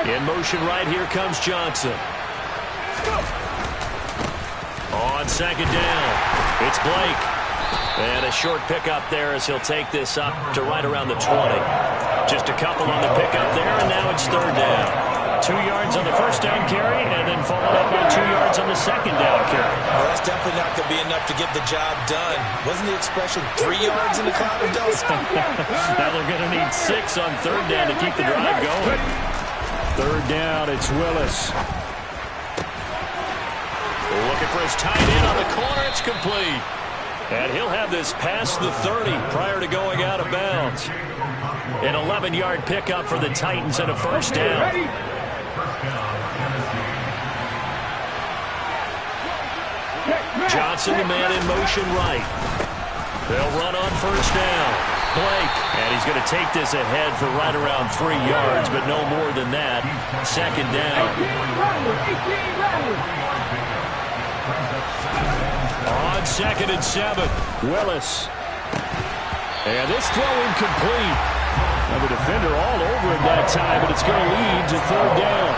In motion right, here comes Johnson. On second down, it's Blake. And a short pickup there as he'll take this up to right around the 20. Just a couple on the pickup there, and now it's third down. 2 yards on the first down carry, and then followed up on 2 yards on the second down carry. Well, that's definitely not going to be enough to get the job done. Wasn't the expression 3 yards in the cloud of dust? Now they're going to need 6 on third down to keep the drive going. Third down, it's Willis. Looking for his tight end on the corner. It's complete. And he'll have this past the 30 prior to going out of bounds. An 11-yard pickup for the Titans and a first down. Johnson, the man in motion right. They'll run on first down. Blake, and he's going to take this ahead for right around 3 yards, but no more than that. Second down. On second and 7, Willis. And this throw incomplete. Now the defender all over it that time, but it's going to lead to third down.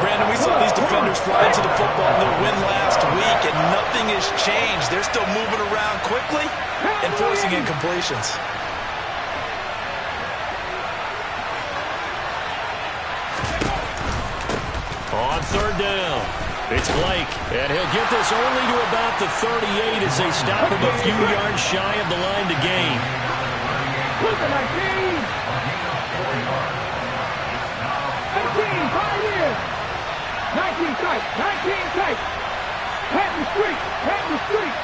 Brandon, we saw these defenders fly into the football in their win last week, and nothing has changed. They're still moving around quickly and forcing incompletions. On third down, it's Blake, and he'll get this only to about the 38 as they stop him a few yards shy of the line to gain. 19 tight, 19 tight. Pat the street, pat the street.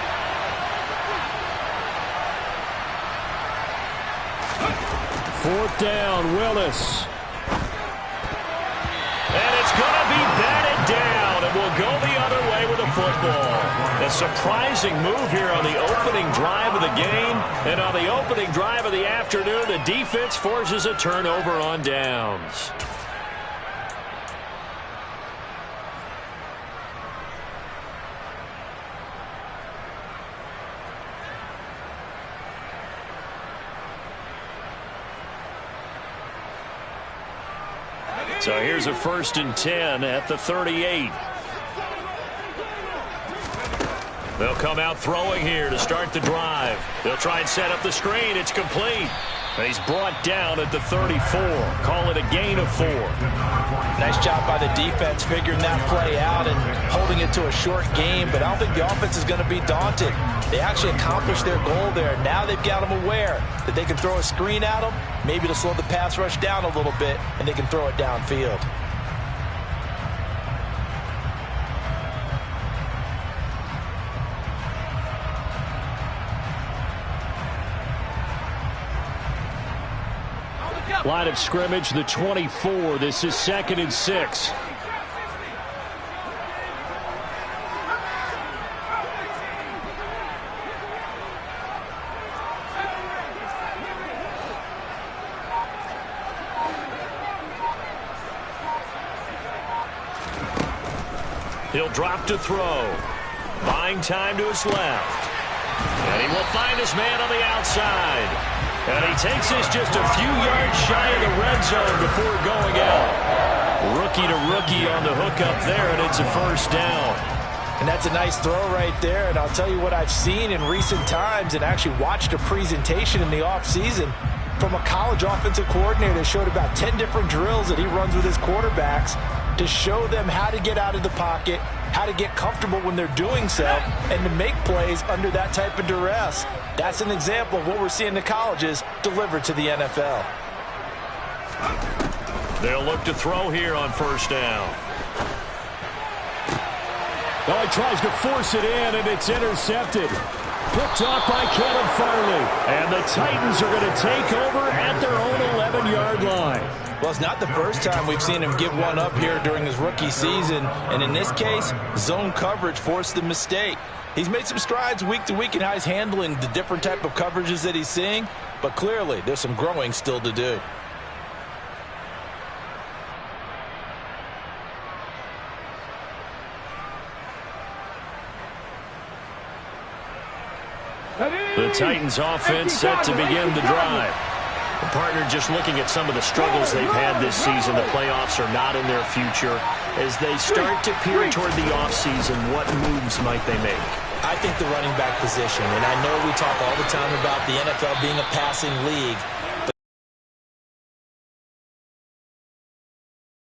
Fourth down, Willis. And it's going to be batted down, and we'll go the other way with the football. A surprising move here on the opening drive of the game. And on the opening drive of the afternoon, the defense forces a turnover on downs. So here's a 1st and 10 at the 38. They'll come out throwing here to start the drive. They'll try and set up the screen. It's complete. He's brought down at the 34. Call it a gain of 4. Nice job by the defense figuring that play out and holding it to a short game, but I don't think the offense is going to be daunted. They actually accomplished their goal there. Now they've got them aware that they can throw a screen at them, maybe to slow the pass rush down a little bit, and they can throw it downfield. Line of scrimmage, the 24. This is 2nd and 6. He'll drop to throw. Buying time to his left. And he will find his man on the outside. And he takes this just a few yards shy of the red zone before going out. Rookie to rookie on the hook up there, and it's a first down. And that's a nice throw right there. And I'll tell you what I've seen in recent times and actually watched a presentation in the offseason from a college offensive coordinator that showed about 10 different drills that he runs with his quarterbacks to show them how to get out of the pocket, how to get comfortable when they're doing so, and to make plays under that type of duress. That's an example of what we're seeing in the colleges delivered to the NFL. They'll look to throw here on first down. Oh, he tries to force it in, and it's intercepted. Picked off by Kevin Farley. And the Titans are going to take over at their own 11-yard line. Well, it's not the first time we've seen him give one up here during his rookie season. And in this case, zone coverage forced the mistake. He's made some strides week to week in how he's handling the different type of coverages that he's seeing. But clearly, there's some growing still to do. The Titans offense set to begin the drive. Partner, just looking at some of the struggles they've had this season, the playoffs are not in their future. As they start to peer toward the offseason, what moves might they make? I think the running back position, and I know we talk all the time about the NFL being a passing league,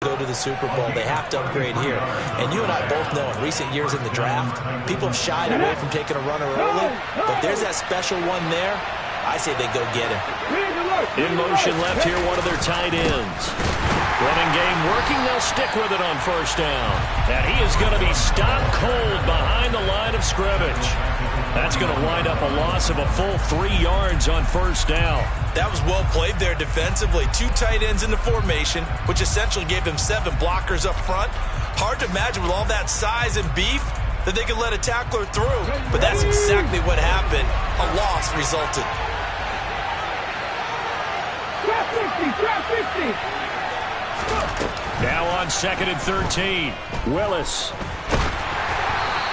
go to the Super Bowl, they have to upgrade here. And you and I both know in recent years in the draft, people have shied away from taking a runner early, but there's that special one there. I say they go get him. In motion left here, one of their tight ends. Running game working, they'll stick with it on first down. And he is going to be stopped cold behind the line of scrimmage. That's going to wind up a loss of a full 3 yards on first down. That was well played there defensively. 2 tight ends in the formation, which essentially gave them 7 blockers up front. Hard to imagine with all that size and beef that they could let a tackler through. But that's exactly what happened. A loss resulted. Now on 2nd and 13. Willis.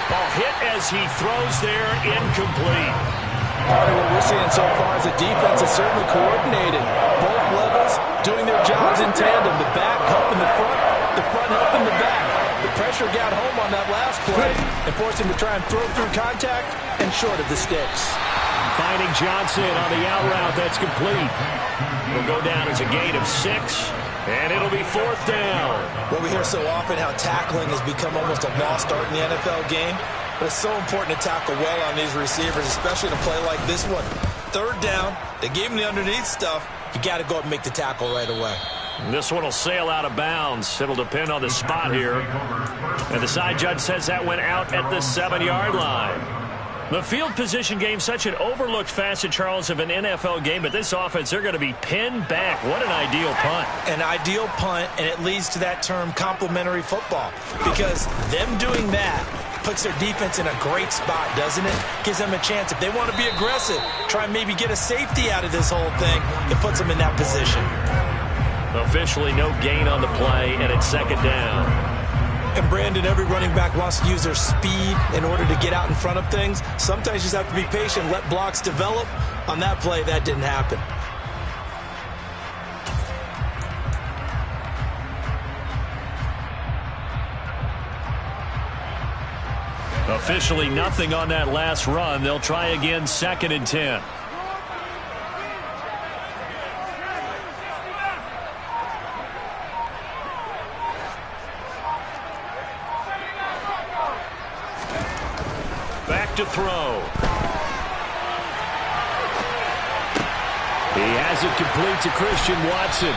Ball hit as he throws there, incomplete. What we're seeing so far is the defense is certainly coordinated. Both levels doing their jobs in tandem. The back helping the front helping the back. The pressure got home on that last play and forced him to try and throw through contact and short of the sticks. Finding Johnson on the out route, that's complete. Will go down as a gain of 6, and it'll be 4th down. Well, we hear so often how tackling has become almost a lost art in the NFL game, but it's so important to tackle well on these receivers, especially in a play like this one. 3rd down, they gave him the underneath stuff. You got to go up and make the tackle right away. This one will sail out of bounds. It'll depend on the spot here. And the side judge says that went out at the 7-yard line. The field position game, such an overlooked facet, Charles, of an NFL game, but this offense, they're going to be pinned back. What an ideal punt. An ideal punt, and it leads to that term complementary football, because them doing that puts their defense in a great spot, doesn't it? Gives them a chance. If they want to be aggressive, try and maybe get a safety out of this whole thing, it puts them in that position. Officially no gain on the play, and it's 2nd down. And Brandon, every running back wants to use their speed in order to get out in front of things. Sometimes you just have to be patient, let blocks develop. On that play, that didn't happen. Officially nothing on that last run. They'll try again, 2nd and 10. Back to throw. He has it complete to Christian Watson.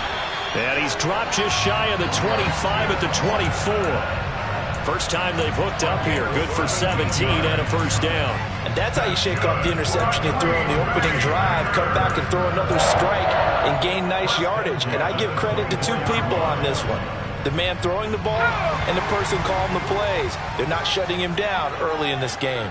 And he's dropped just shy of the 25 at the 24. First time they've hooked up here. Good for 17 and a first down. And that's how you shake off the interception you threw on the opening drive. Come back and throw another strike and gain nice yardage. And I give credit to 2 people on this one. The man throwing the ball and the person calling the plays. They're not shutting him down early in this game.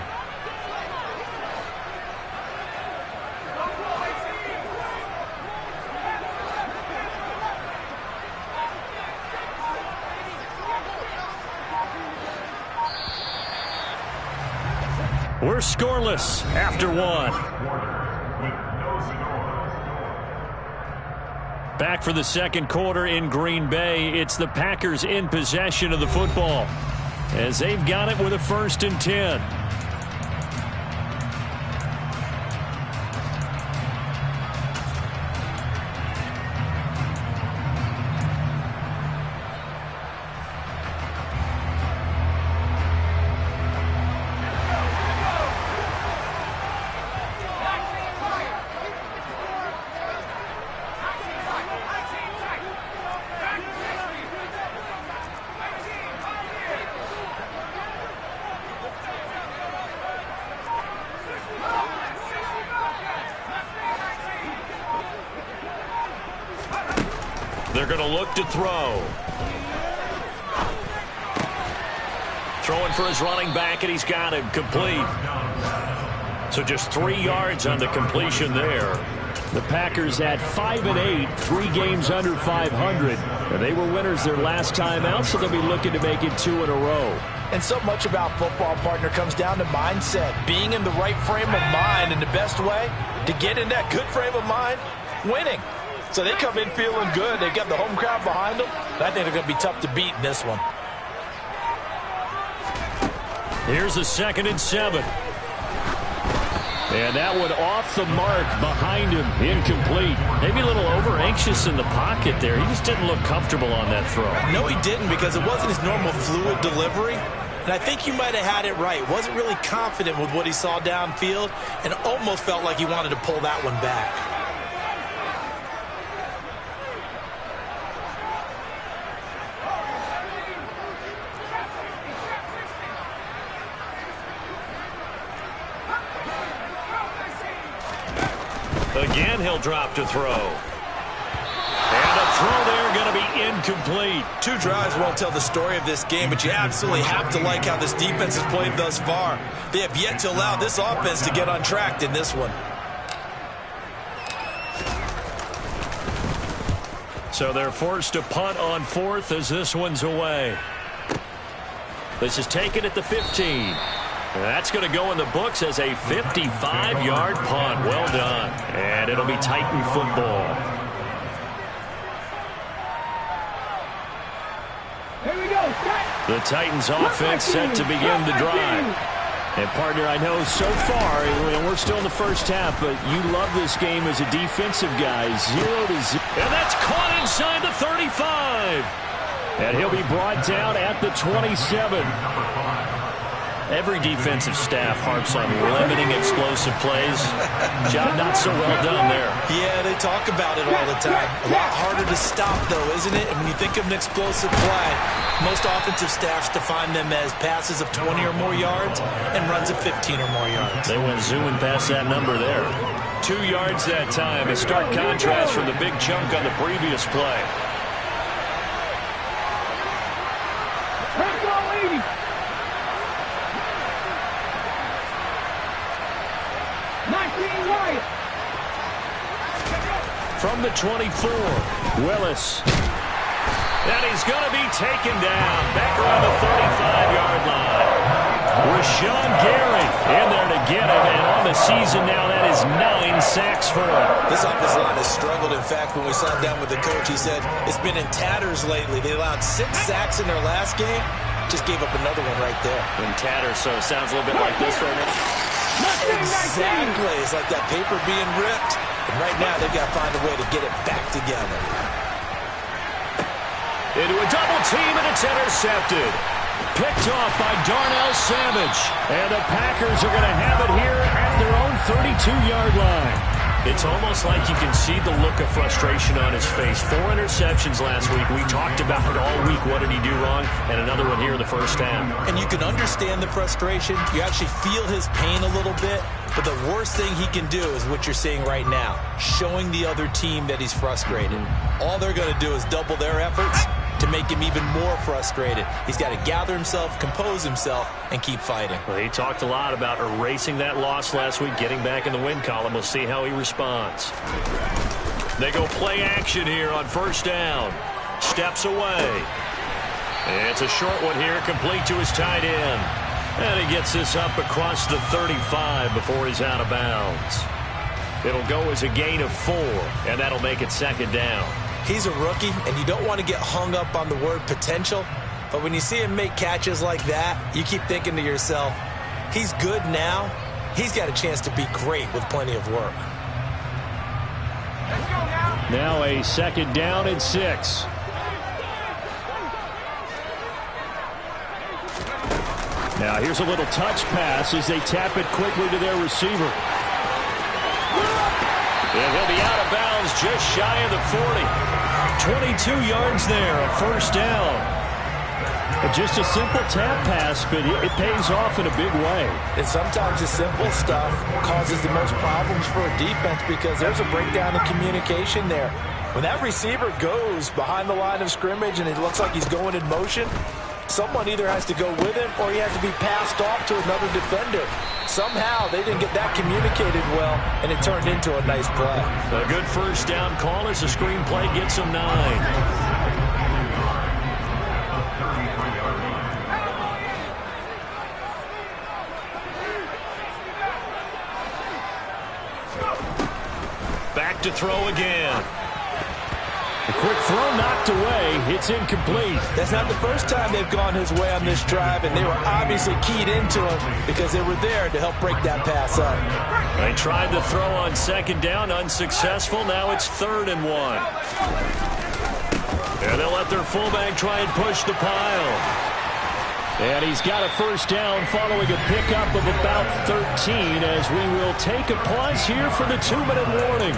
We're scoreless after 1. Back for the 2nd quarter in Green Bay. It's the Packers in possession of the football as they've got it with a 1st and 10. They're going to look to throw. Throwing for his running back, and he's got him complete. So just 3 yards on the completion there. The Packers at 5-8, 3 games under 500. And they were winners their last time out, so they'll be looking to make it 2 in a row. And so much about football, partner, comes down to mindset. Being in the right frame of mind, and the best way to get in that good frame of mind, winning. So they come in feeling good. They got the home crowd behind them. And I think they're going to be tough to beat in this one. Here's a 2nd and 7. And that one off the mark behind him, incomplete. Maybe a little over-anxious in the pocket there. He just didn't look comfortable on that throw. No, he didn't, because it wasn't his normal fluid delivery. And I think you might have had it right. Wasn't really confident with what he saw downfield and almost felt like he wanted to pull that one back. Again, he'll drop to throw. And a throw there going to be incomplete. 2 drives won't tell the story of this game, but you absolutely have to like how this defense has played thus far. They have yet to allow this offense to get untracked in this one. So they're forced to punt on 4th as this one's away. This is taken at the 15. That's going to go in the books as a 55-yard punt. Well done. And it'll be Titan football. Here we go. The Titans offense set to begin the drive. And, partner, I know so far, we're still in the first half, but you love this game as a defensive guy. 0-0. And that's caught inside the 35. And he'll be brought down at the 27. Every defensive staff harps on limiting explosive plays. Job not so well done there. Yeah, they talk about it all the time. A lot harder to stop, though, isn't it? And when you think of an explosive play, most offensive staffs define them as passes of 20 or more yards and runs of 15 or more yards. They went zooming past that number there. 2 yards that time. A stark contrast from the big chunk on the previous play. From the 24, Willis. And he's going to be taken down back around the 35-yard line. Rashawn Gary in there to get him, and on the season now, that is 9 sacks for him. This offensive line has struggled. In fact, when we sat down with the coach, he said it's been in tatters lately. They allowed 6 sacks in their last game. Just gave up another one right there. In tatters, so it sounds a little bit like this right now. Exactly. It's like that paper being ripped. And right now, they've got to find a way to get it back together. Into a double team, and it's intercepted. Picked off by Darnell Savage. And the Packers are going to have it here at their own 32-yard line. It's almost like you can see the look of frustration on his face. 4 interceptions last week. We talked about it all week. What did he do wrong? And another one here in the first half. And you can understand the frustration. You actually feel his pain a little bit. But the worst thing he can do is what you're seeing right now, showing the other team that he's frustrated. All they're going to do is double their efforts to make him even more frustrated. He's got to gather himself, compose himself, and keep fighting. Well, he talked a lot about erasing that loss last week, getting back in the win column. We'll see how he responds. They go play action here on first down. Steps away. It's a short one here, complete to his tight end. And he gets this up across the 35 before he's out of bounds. It'll go as a gain of 4, and that'll make it second down. He's a rookie, and you don't want to get hung up on the word potential. But when you see him make catches like that, you keep thinking to yourself, he's good now. He's got a chance to be great with plenty of work. Let's go now. Now a second down and 6. Now here's a little touch pass as they tap it quickly to their receiver. And he'll be out of bounds just shy of the 40. 22 yards there, a first down. Just a simple tap pass, but it pays off in a big way. And sometimes the simple stuff causes the most problems for a defense because there's a breakdown in communication there. When that receiver goes behind the line of scrimmage and it looks like he's going in motion, someone either has to go with him or he has to be passed off to another defender. Somehow they didn't get that communicated well, and it turned into a nice play. A good first down call as the screenplay gets him 9. Back to throw again. Quick throw knocked away. It's incomplete. That's not the first time they've gone his way on this drive, and they were obviously keyed into him because they were there to help break that pass up. They tried to throw on second down, unsuccessful. Now it's 3rd and 1. And they'll let their fullback try and push the pile. And he's got a first down following a pickup of about 13 as we will take a pause here for the 2-minute warning.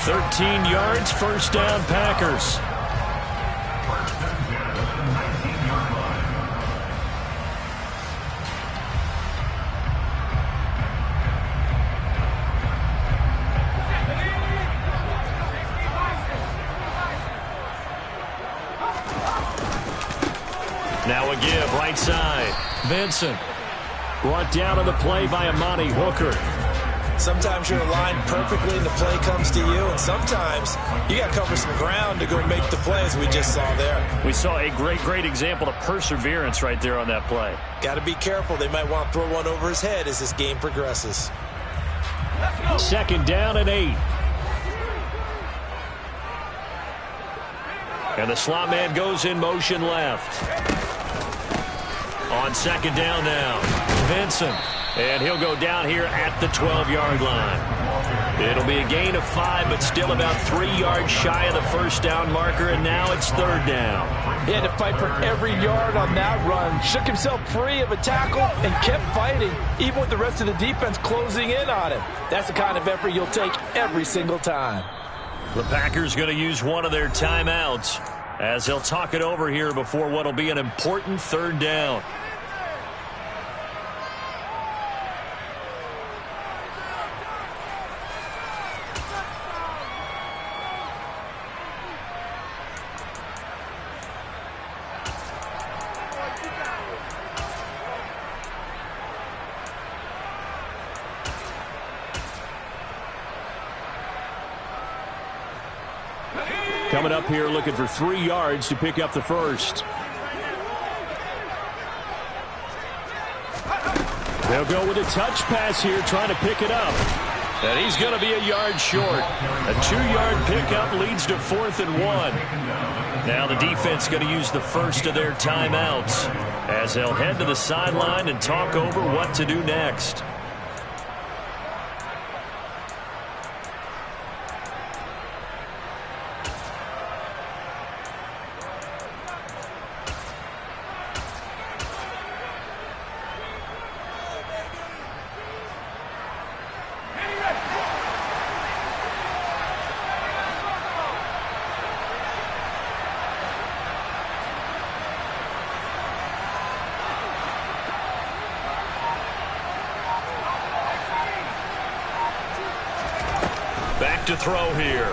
13 yards, first down, Packers. Now a give, right side. Vincent brought down on the play by Amani Hooker. Sometimes you're aligned perfectly and the play comes to you, and sometimes you got to cover some ground to go make the play, as we just saw there. We saw a great example of perseverance right there on that play. Got to be careful. They might want to throw one over his head as this game progresses. 2nd down and 8. And the slot man goes in motion left. On 2nd down now, Vincent. And he'll go down here at the 12-yard line. It'll be a gain of 5, but still about 3 yards shy of the first down marker, and now it's 3rd down. He had to fight for every yard on that run. Shook himself free of a tackle and kept fighting, even with the rest of the defense closing in on him. That's the kind of effort you'll take every single time. The Packers going to use one of their timeouts as they'll talk it over here before what will be an important 3rd down. Coming up here looking for 3 yards to pick up the first. They'll go with a touch pass here, trying to pick it up. And he's going to be a yard short. A 2-yard pickup leads to 4th and 1. Now the defense going to use the first of their timeouts as they'll head to the sideline and talk over what to do next. Back to throw here.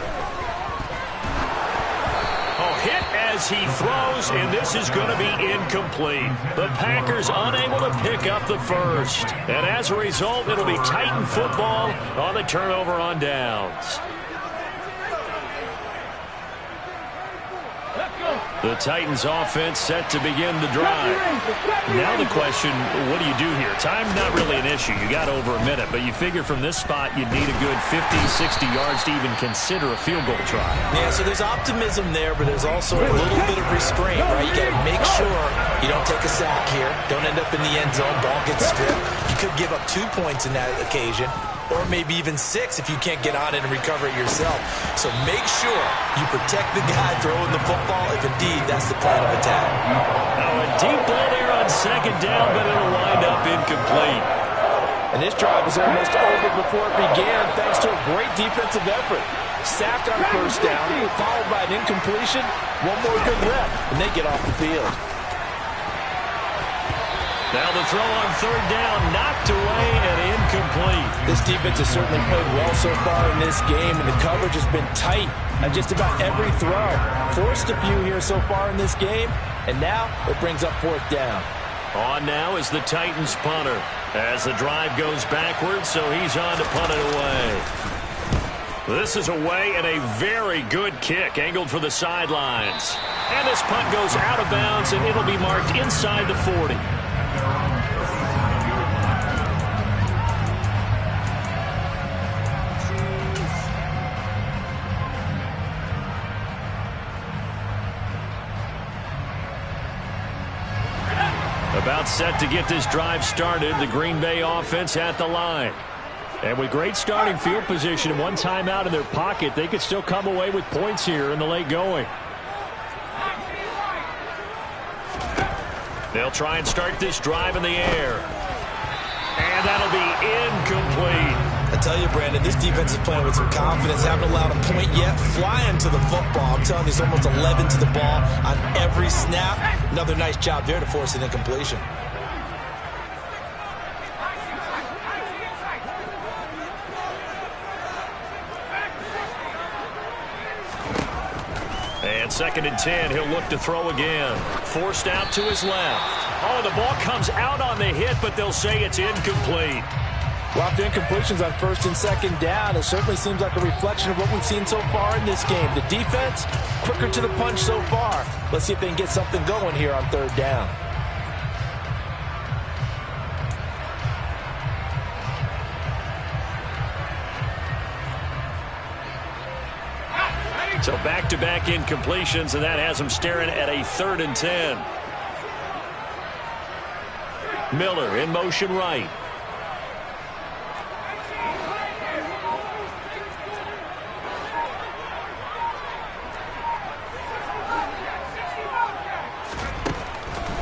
Oh, hit as he throws, and this is going to be incomplete. The Packers unable to pick up the first. And as a result, it'll be Titan football on the turnover on downs. The Titans offense set to begin the drive. Now the question, what do you do here? Time's not really an issue. You got over a minute, but you figure from this spot you'd need a good 50, 60 yards to even consider a field goal try. Yeah, so there's optimism there, but there's also a little bit of restraint, right? You got to make sure you don't take a sack here. Don't end up in the end zone. Ball gets stripped. You could give up 2 points in that occasion, or maybe even 6 if you can't get on it and recover it yourself. So make sure you protect the guy throwing the football if indeed that's the plan of attack. Now a deep ball there on 2nd down, but it'll wind up incomplete. And this drive was almost over before it began thanks to a great defensive effort. Sack on 1st down, followed by an incompletion. One more good rep, and they get off the field. Now the throw on 3rd down, knocked away and incomplete. This defense has certainly played well so far in this game, and the coverage has been tight on just about every throw. Forced a few here so far in this game, and now it brings up 4th down. On now is the Titans punter as the drive goes backwards, so he's on to punt it away. This is away and a very good kick angled for the sidelines. And this punt goes out of bounds, and it'll be marked inside the 40. About set to get this drive started. The Green Bay offense at the line. And with great starting field position and one timeout in their pocket, they could still come away with points here in the late going. They'll try and start this drive in the air. And that'll be incomplete. I tell you, Brandon, this defense is playing with some confidence. Haven't allowed a point yet. Flying to the football. I'm telling you, it's almost 11 to the ball on every snap. Another nice job there to force an incompletion. And 2nd and 10, he'll look to throw again. Forced out to his left. Oh, the ball comes out on the hit, but they'll say it's incomplete. Well, after incompletions on 1st and 2nd down, it certainly seems like a reflection of what we've seen so far in this game. The defense, quicker to the punch so far. Let's see if they can get something going here on 3rd down. So back-to-back incompletions, and that has them staring at a 3rd and 10. Miller in motion right.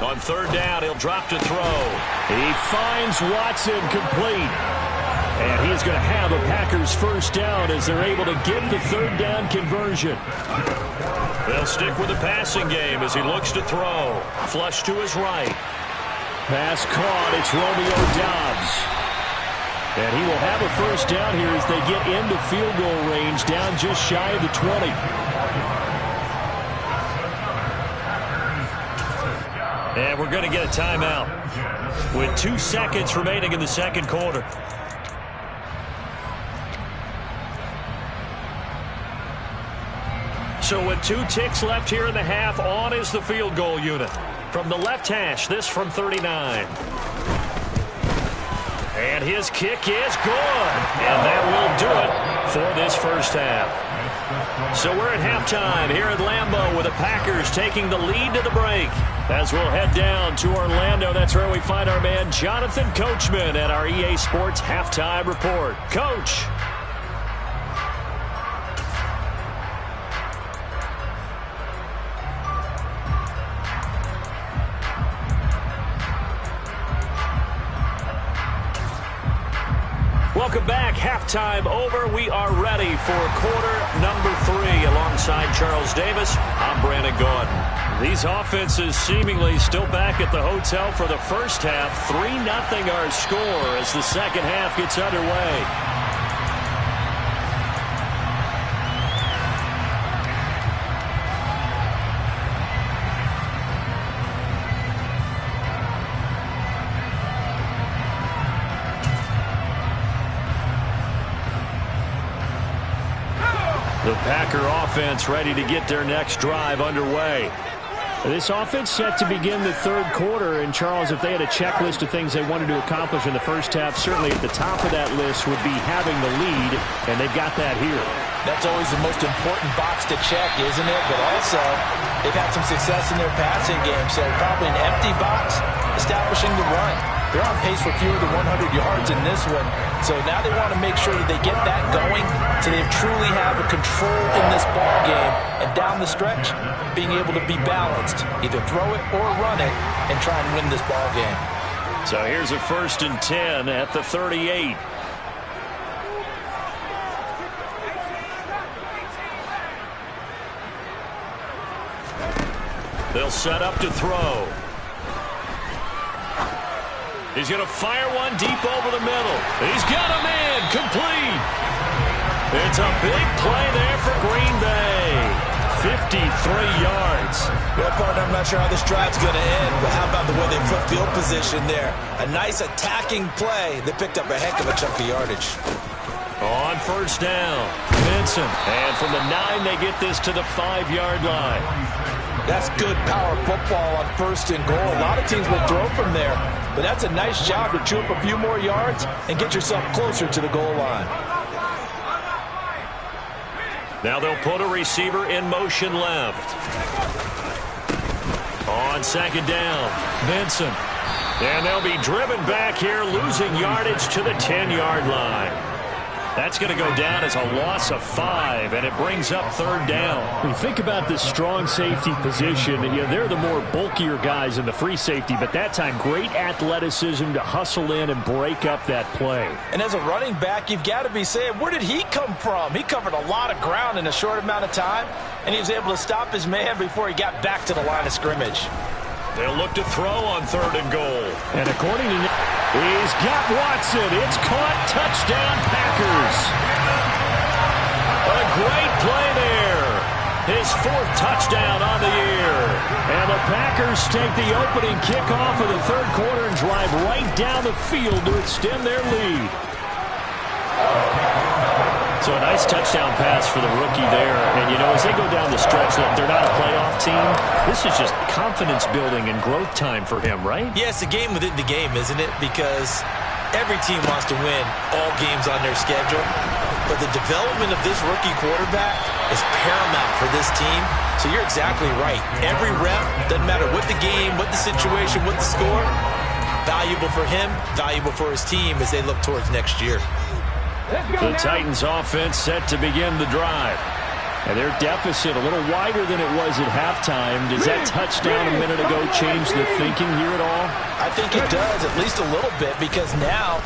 On 3rd down, he'll drop to throw. He finds Watson complete. And he's going to have a Packers 1st down as they're able to get the 3rd down conversion. They'll stick with the passing game as he looks to throw. Flush to his right. Pass caught. It's Romeo Doubs. And he will have a 1st down here as they get into field goal range, down just shy of the 20. And we're going to get a timeout with 2 seconds remaining in the 2nd quarter. So with 2 ticks left here in the half, on is the field goal unit. From the left hash, this from 39. And his kick is good. And that will do it for this 1st half. So we're at halftime here at Lambeau with the Packers taking the lead to the break. As we'll head down to Orlando, that's where we find our man Jonathan Coachman at our EA Sports Halftime Report. Coach. Welcome back. Halftime over. We are ready for quarter number 3. Alongside Charles Davis, I'm Brandon Gaudin. These offenses seemingly still back at the hotel for the 1st half. 3-0 our score as the 2nd half gets underway. The Packer offense ready to get their next drive underway. This offense set to begin the 3rd quarter. And, Charles, if they had a checklist of things they wanted to accomplish in the 1st half, certainly at the top of that list would be having the lead, and they've got that here. That's always the most important box to check, isn't it? But also, they've had some success in their passing game, so probably an empty box establishing the run. They're on pace for fewer than 100 yards in this one. So now they want to make sure that they get that going so they truly have a control in this ball game. And down the stretch, being able to be balanced. Either throw it or run it and try and win this ball game. So here's a 1st and 10 at the 38. They'll set up to throw. He's going to fire one deep over the middle. He's got a man complete. It's a big play there for Green Bay. 53 yards. Well, partner, I'm not sure how this drive's going to end, but how about the way they flip field position there? A nice attacking play. They picked up a heck of a chunk of yardage. On 1st down, Vincent. And from the 9, they get this to the 5-yard line. That's good power football on 1st and goal. A lot of teams will throw from there, but that's a nice job to chew up a few more yards and get yourself closer to the goal line. Now they'll put a receiver in motion left. On 2nd down, Vincent. And they'll be driven back here, losing yardage to the 10-yard line. That's going to go down as a loss of 5, and it brings up third down. When you think about this strong safety position, they're the more bulkier guys in the free safety, but that time great athleticism to hustle in and break up that play. And as a running back, you've got to be saying, where did he come from? He covered a lot of ground in a short amount of time, and he was able to stop his man before he got back to the line of scrimmage. They'll look to throw on 3rd and goal. And according to he's got Watson. It's caught. Touchdown, Packers. A great play there. His 4th touchdown on the year. And the Packers take the opening kickoff of the 3rd quarter and drive right down the field to extend their lead. So a nice touchdown pass for the rookie there. And, as they go down the stretch, look, they're not a playoff team. This is just confidence building and growth time for him, right? Yeah, it's a game within the game, isn't it? Because every team wants to win all games on their schedule. But the development of this rookie quarterback is paramount for this team. So you're exactly right. Every rep, doesn't matter what the game, what the situation, what the score, valuable for him, valuable for his team as they look towards next year. The Titans offense set to begin the drive. And their deficit a little wider than it was at halftime. Does that touchdown a minute ago change the thinking here at all? I think it does, at least a little bit, because now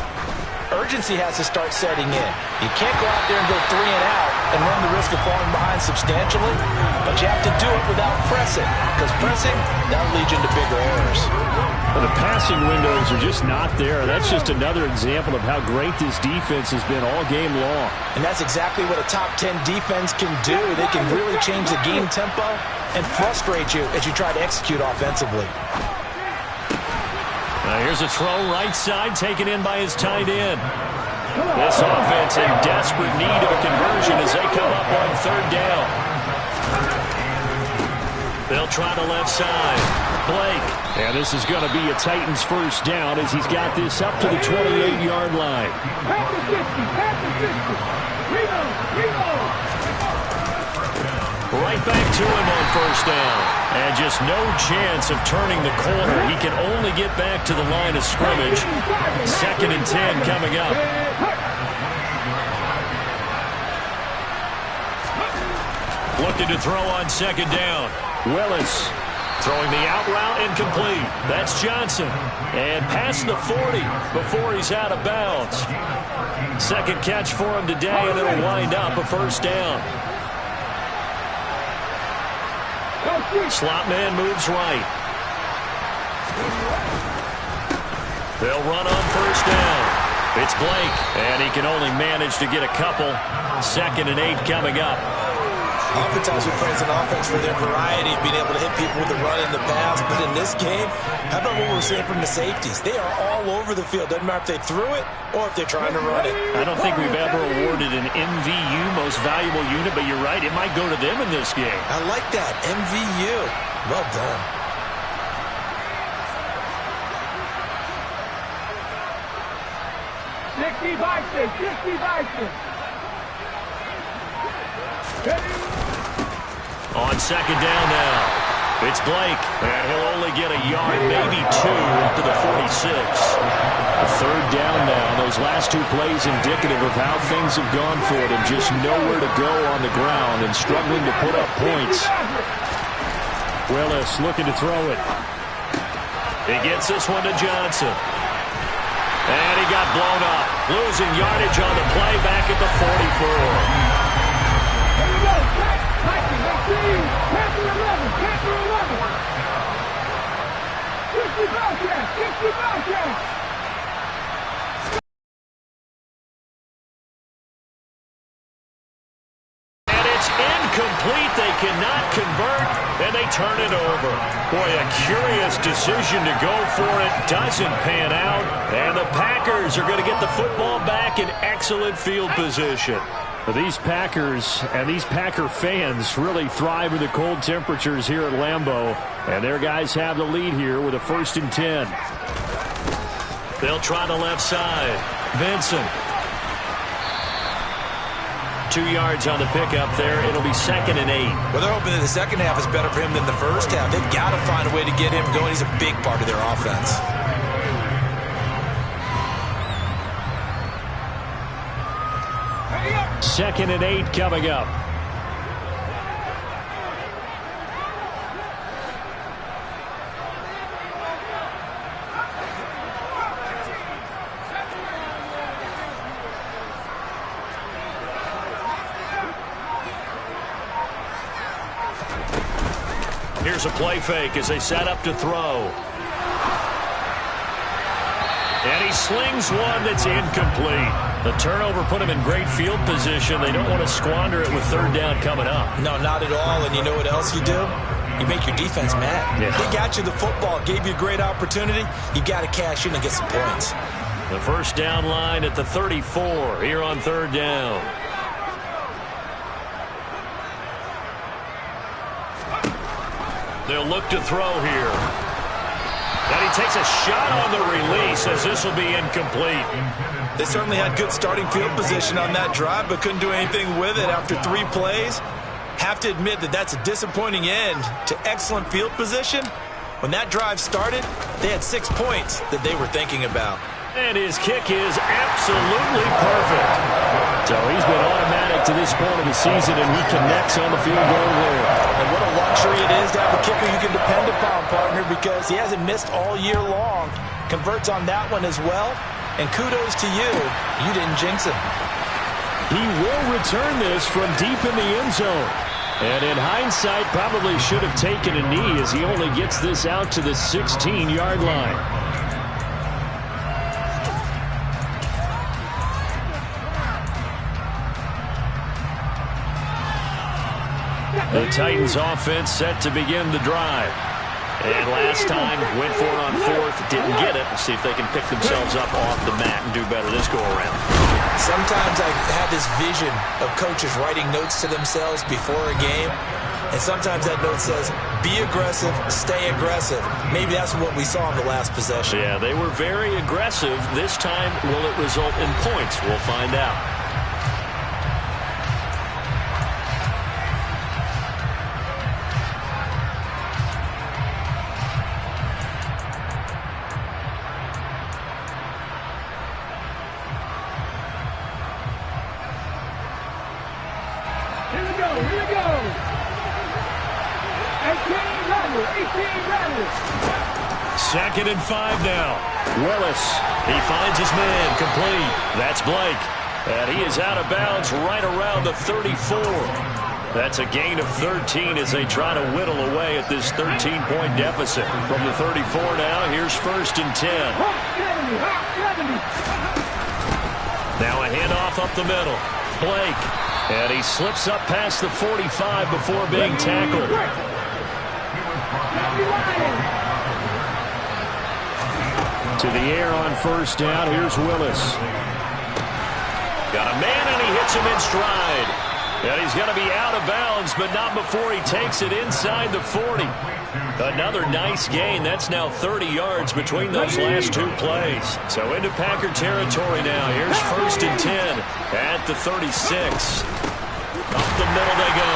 urgency has to start setting in. You can't go out there and go 3 and out and run the risk of falling behind substantially, but you have to do it without pressing, because pressing, that'll lead you into bigger errors. Well, the passing windows are just not there. That's just another example of how great this defense has been all game long. And that's exactly what a top 10 defense can do. They can really change the game tempo and frustrate you as you try to execute offensively. Now here's a throw right side taken in by his tight end. This offense in desperate need of a conversion as they come up on 3rd down. They'll try the left side. Blake. And this is going to be a Titans first down as he's got this up to the 28-yard line. Right back to him on 1st down. And just no chance of turning the corner. He can only get back to the line of scrimmage. 2nd and 10 coming up. Looking to throw on 2nd down. Willis. Throwing the out route incomplete. That's Johnson. And past the 40 before he's out of bounds. 2nd catch for him today, and it'll wind up a 1st down. Slot man moves right. They'll run on 1st down. It's Blake, and he can only manage to get a couple. 2nd and 8 coming up. Oftentimes we praise an offense for their variety of being able to hit people with the run and the pass. But in this game, how about what we're seeing from the safeties? They are all over the field. Doesn't matter if they threw it or if they're trying to run it. I don't think we've ever awarded an MVU, most valuable unit, but you're right. It might go to them in this game. I like that. MVU. Well done. On 2nd down now. It's Blake, and he'll only get a yard, maybe 2, up to the 46. A 3rd down now. Those last 2 plays indicative of how things have gone for them. Just nowhere to go on the ground and struggling to put up points. Willis looking to throw it. He gets this one to Johnson. And he got blown up. Losing yardage on the play back at the 44. And it's incomplete. They cannot convert, and they turn it over. Boy, a curious decision to go for it. Doesn't pan out, and the Packers are going to get the football back in excellent field position. These Packers and these Packer fans really thrive in the cold temperatures here at Lambeau. And their guys have the lead here with a 1st and 10. They'll try the left side. Vincent. 2 yards on the pickup there. It'll be 2nd and 8. Well, they're hoping that the second half is better for him than the first half. They've got to find a way to get him going. He's a big part of their offense. 2nd and 8 coming up. Here's a play fake as they set up to throw. And he slings one that's incomplete. The turnover put him in great field position. They don't want to squander it with 3rd down coming up. No, not at all. And you know what else you do? You make your defense mad. Yeah. They got you the football, gave you a great opportunity. You got to cash in and get some points. The 1st down line at the 34 here on 3rd down. They'll look to throw here. And he takes a shot on the release as this will be incomplete. They certainly had good starting field position on that drive, but couldn't do anything with it after 3 plays. Have to admit that that's a disappointing end to excellent field position. When that drive started, they had 6 points that they were thinking about. And his kick is absolutely perfect. So he's been automatic to this point of the season, and he connects on the field goal there. And what a luxury it is to have a kicker you can depend upon, partner, because he hasn't missed all year long. Converts on that one as well. And kudos to you. You didn't jinx him. He will return this from deep in the end zone. And in hindsight, probably should have taken a knee as he only gets this out to the 16-yard line. The Titans offense set to begin the drive. And last time, went for it on 4th, didn't get it. See if they can pick themselves up off the mat and do better this go-around. Sometimes I have this vision of coaches writing notes to themselves before a game. And sometimes that note says, be aggressive, stay aggressive. Maybe that's what we saw in the last possession. Yeah, they were very aggressive. This time, will it result in points? We'll find out. Here we go. 18 Rattler. 2nd and 5 now. Willis, he finds his man, complete. That's Blake. And he is out of bounds right around the 34. That's a gain of 13 as they try to whittle away at this 13-point deficit. From the 34 now, here's 1st and 10. Now a handoff up the middle. Blake. And he slips up past the 45 before being tackled. To the air on 1st down. Here's Willis. Got a man, and he hits him in stride. And he's going to be out of bounds, but not before he takes it inside the 40. Another nice gain. That's now 30 yards between those last 2 plays. So into Packer territory now. Here's 1st and 10 at the 36. Up the middle they go.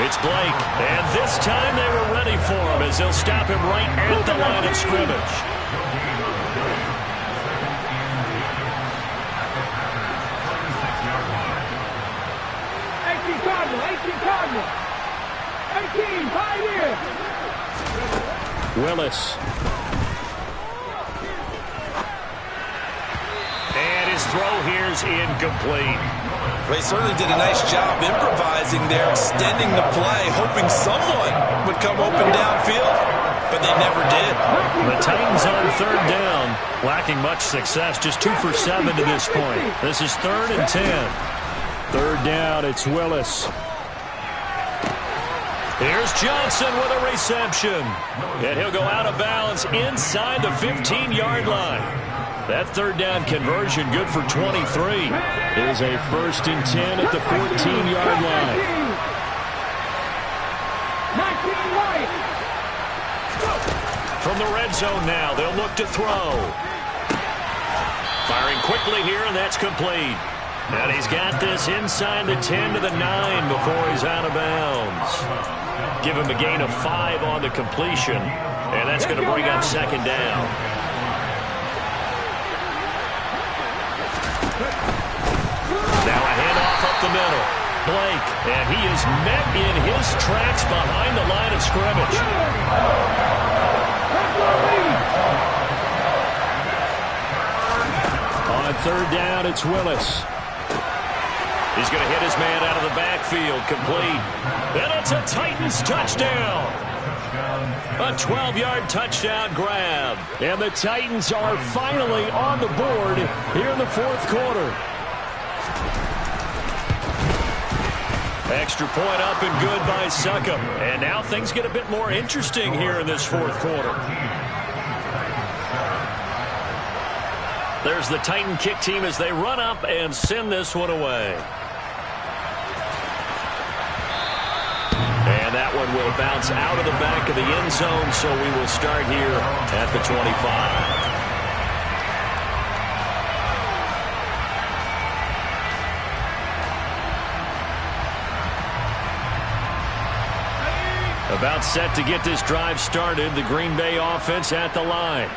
It's Blake. And this time they were ready for him as they'll stop him right at the line of scrimmage. Willis. And his throw here's incomplete. Well, he certainly did a nice job improvising there, extending the play, hoping someone would come open downfield, but they never did. The Titans on 3rd down, lacking much success, just 2 for 7 to this point. This is 3rd and 10. 3rd down, it's Willis. Here's Johnson with a reception. And he'll go out of bounds inside the 15-yard line. That 3rd down conversion good for 23. Here's a 1st and 10 at the 14-yard line. From the red zone now, they'll look to throw. Firing quickly here, and that's complete. And he's got this inside the 10 to the 9 before he's out of bounds. Give him a gain of 5 on the completion, and that's going to bring up 2nd down. Now a handoff up the the middle. Blake, and he is met in his tracks behind the line of scrimmage. On third down, it's Willis. He's going to hit his man out of the backfield, complete. And it's a Titans touchdown. A 12-yard touchdown grab. And the Titans are finally on the board here in the fourth quarter. Extra point up and good by Succop. And now things get a bit more interesting here in this fourth quarter. There's the Titan kick team as they run up and send this one away. And that one will bounce out of the back of the end zone, so we will start here at the 25. About set to get this drive started, the Green Bay offense at the line.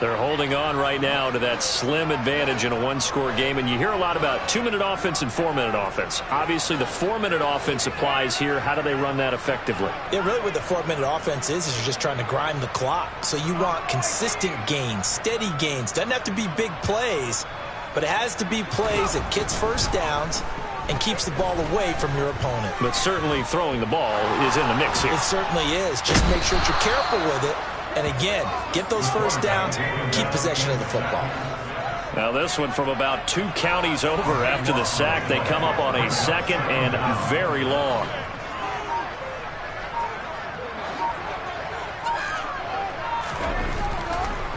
They're holding on right now to that slim advantage in a one-score game, and you hear a lot about 2-minute offense and 4-minute offense. Obviously, the 4-minute offense applies here. How do they run that effectively? Yeah, really what the 4-minute offense is you're just trying to grind the clock. So you want consistent gains, steady gains. Doesn't have to be big plays, but it has to be plays that gets first downs and keeps the ball away from your opponent. But certainly throwing the ball is in the mix here. It certainly is. Just make sure that you're careful with it. And again, get those first downs, keep possession of the football. Now this one from about 2 counties over after the sack. They come up on a second and very long.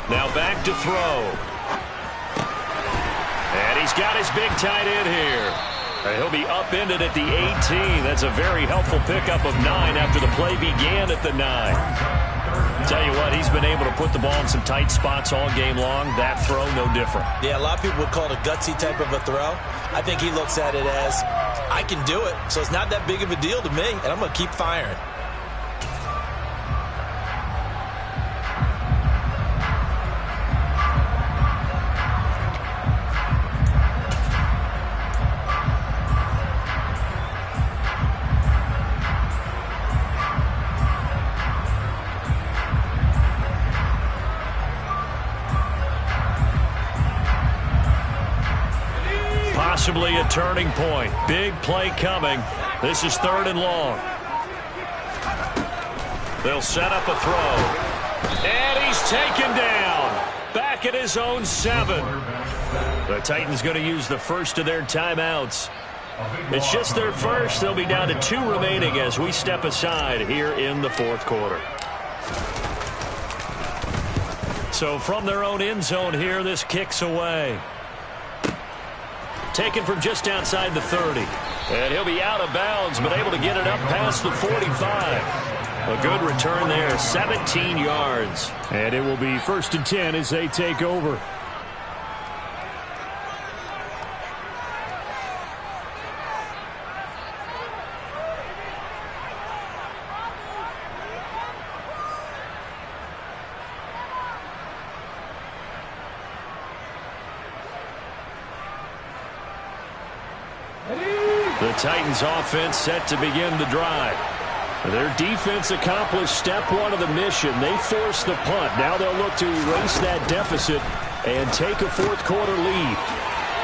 Now back to throw. And he's got his big tight end here. He'll be upended at the 18. That's a very helpful pickup of 9 after the play began at the 9. Tell you what, he's been able to put the ball in some tight spots all game long. That throw, no different. Yeah, a lot of people would call it a gutsy type of a throw. I think he looks at it as, I can do it, so it's not that big of a deal to me, and I'm going to keep firing. Possibly a turning point. Big play coming. This is 3rd and long. They'll set up a throw. And he's taken down. Back at his own 7. The Titans going to use the first of their timeouts. It's just their first. They'll be down to 2 remaining as we step aside here in the fourth quarter. So from their own end zone here, this kicks away. Taken from just outside the 30. And he'll be out of bounds, but able to get it up past the 45. A good return there, 17 yards. And it will be 1st and 10 as they take over. The Titans offense set to begin the drive. Their defense accomplished step 1 of the mission. They forced the punt. Now they'll look to erase that deficit and take a fourth quarter lead.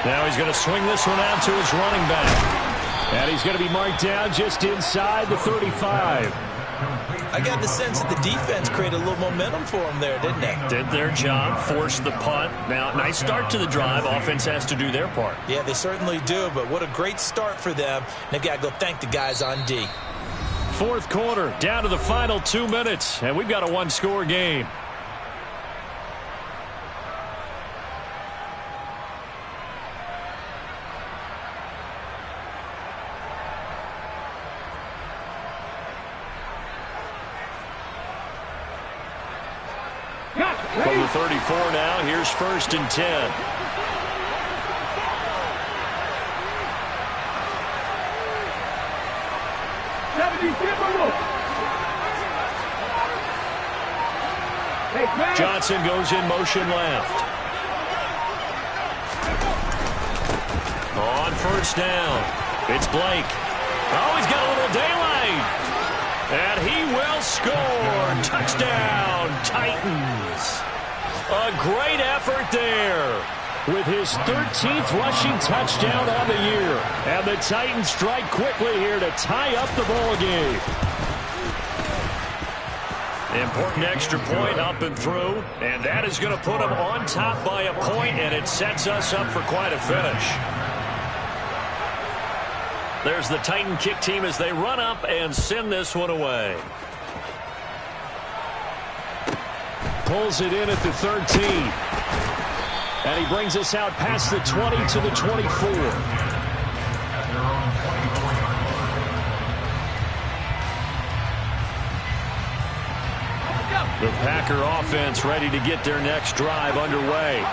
Now he's going to swing this one out to his running back. And he's going to be marked down just inside the 35. I got the sense that the defense created a little momentum for them there, didn't they? Did their job, forced the punt. Now, nice start to the drive. Offense has to do their part. Yeah, they certainly do, but what a great start for them. They've got to go thank the guys on D. Fourth quarter, down to the final 2 minutes, and we've got a one-score game. From the 34 now, here's 1st and 10. Johnson goes in motion left. On 1st down. It's Blake. Oh, he's got a little daylight. And he will score. Touchdown, Titans. A great effort there. With his 13th rushing touchdown on the year. And the Titans strike quickly here to tie up the ball game. Important extra point up and through. And that is going to put them on top by a point, and it sets us up for quite a finish. There's the Titan kick team as they run up and send this one away. Pulls it in at the 13. And he brings us out past the 20 to the 24. The Packer offense ready to get their next drive underway.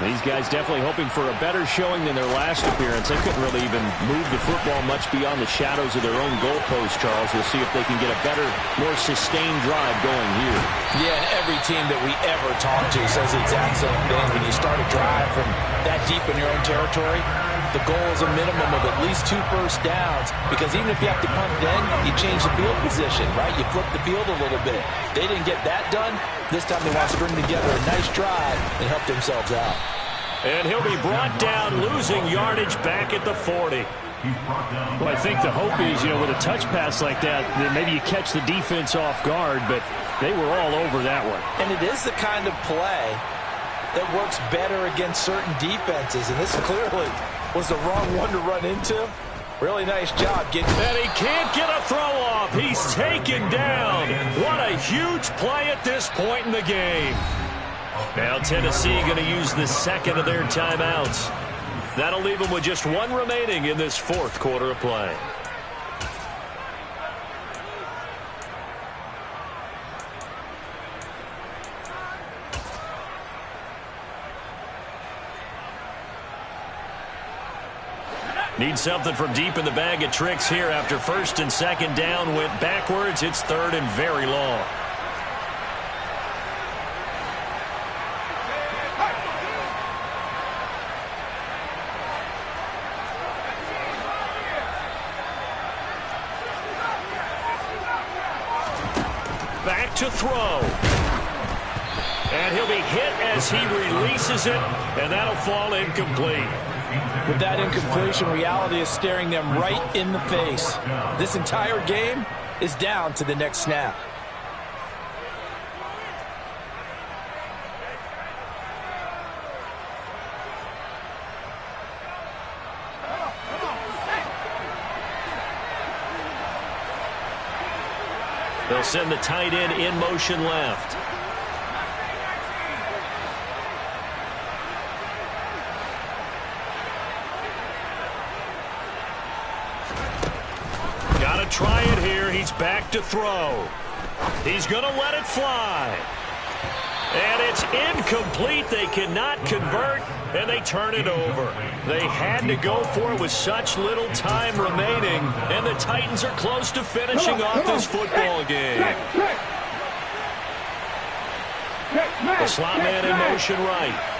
These guys definitely hoping for a better showing than their last appearance. They couldn't really even move the football much beyond the shadows of their own goalpost, Charles. We'll see if they can get a better, more sustained drive going here. Yeah, and every team that we ever talk to says the exact same thing. When you start a drive from that deep in your own territory, the goal is a minimum of at least 2 first downs, because even if you have to punt then, you change the field position, right? You flip the field a little bit. They didn't get that done. This time they want to string together a nice drive and help themselves out. And he'll be brought down, losing yardage back at the 40. Well, I think the hope is, with a touch pass like that maybe you catch the defense off guard, but they were all over that one. And it is the kind of play that works better against certain defenses, and this clearly was the wrong one to run into. Really nice job getting... And he can't get a throw off. He's taken down. What a huge play at this point in the game. Now Tennessee going to use the second of their timeouts. That'll leave them with just one remaining in this fourth quarter of play. Need something from deep in the bag of tricks here after first and second down went backwards. It's third and very long. Back to throw. And he'll be hit as he releases it, and that'll fall incomplete. With that incompletion, reality is staring them right in the face. This entire game is down to the next snap. They'll send the tight end in motion left. Got to try it here. He's back to throw. He's going to let it fly. And it's incomplete. They cannot convert, and they turn it over. They had to go for it with such little time remaining, and the Titans are close to finishing off this football game. The slot man in motion right.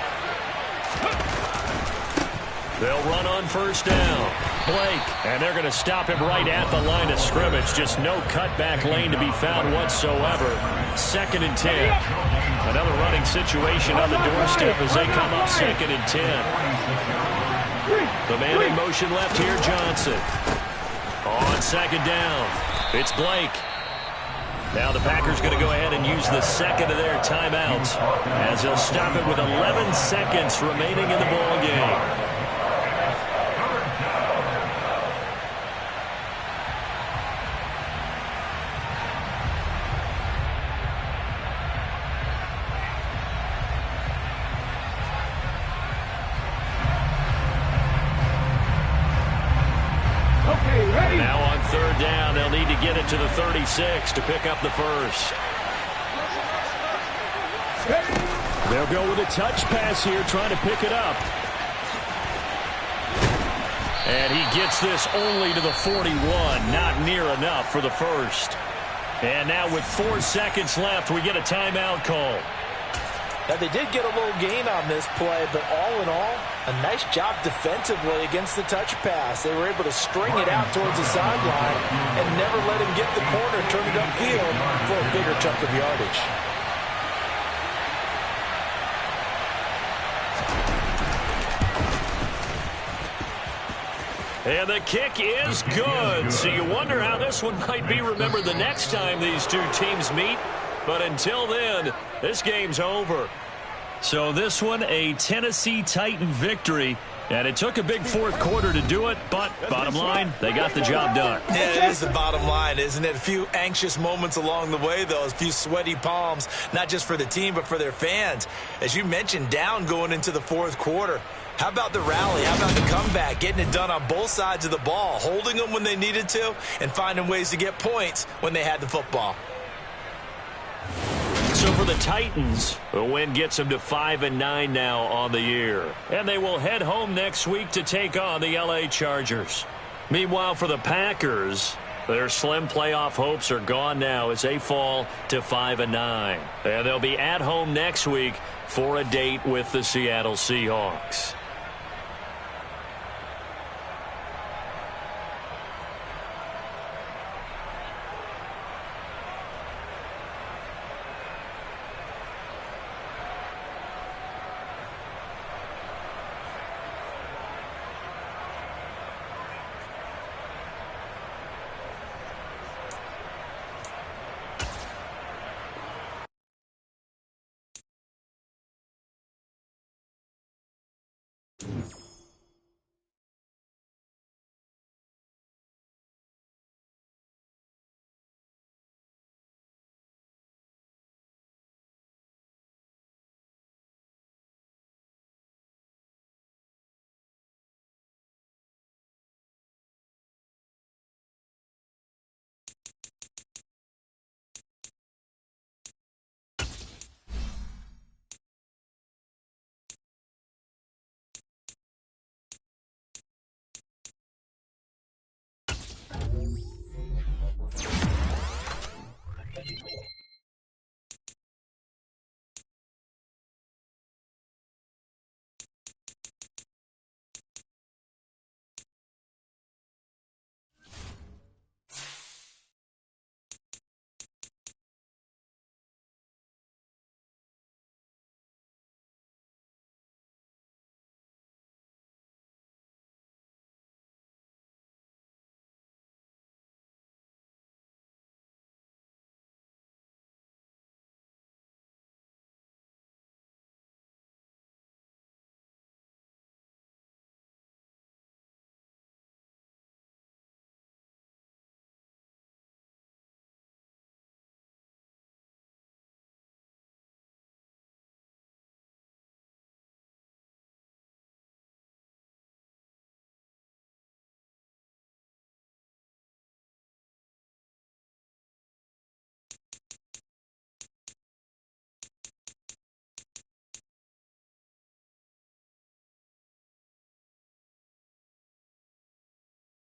They'll run on first down. Blake, and they're going to stop him right at the line of scrimmage. Just no cutback lane to be found whatsoever. 2nd and 10. Another running situation on the doorstep as they come up 2nd and 10. The man in motion left here, Johnson. On 2nd down, it's Blake. Now the Packers going to go ahead and use the second of their timeouts as they'll stop it with 11 seconds remaining in the ball game. Now on 3rd down, they'll need to get it to the 36 to pick up the first. They'll go with a touch pass here, trying to pick it up. And he gets this only to the 41, not near enough for the first. And now with 4 seconds left, we get a timeout call. Now, they did get a little gain on this play, but all in all, A nice job defensively against the touch pass. They were able to string it out towards the sideline and never let him get the corner, turn it upfield for a bigger chunk of yardage. And the kick is good. So you wonder how this one might be remembered the next time these two teams meet. But until then, this game's over. So this one, a Tennessee Titan victory. And it took a big fourth quarter to do it, but bottom line, they got the job done. Yeah, it is the bottom line, isn't it? A few anxious moments along the way, though. A few sweaty palms, not just for the team, but for their fans. As you mentioned, down going into the fourth quarter. How about the rally? How about the comeback? Getting it done on both sides of the ball, holding them when they needed to, and finding ways to get points when they had the football. So for the Titans, the win gets them to 5-9 now on the year. And they will head home next week to take on the LA Chargers. Meanwhile, for the Packers, their slim playoff hopes are gone now as they fall to 5-9. And they'll be at home next week for a date with the Seattle Seahawks.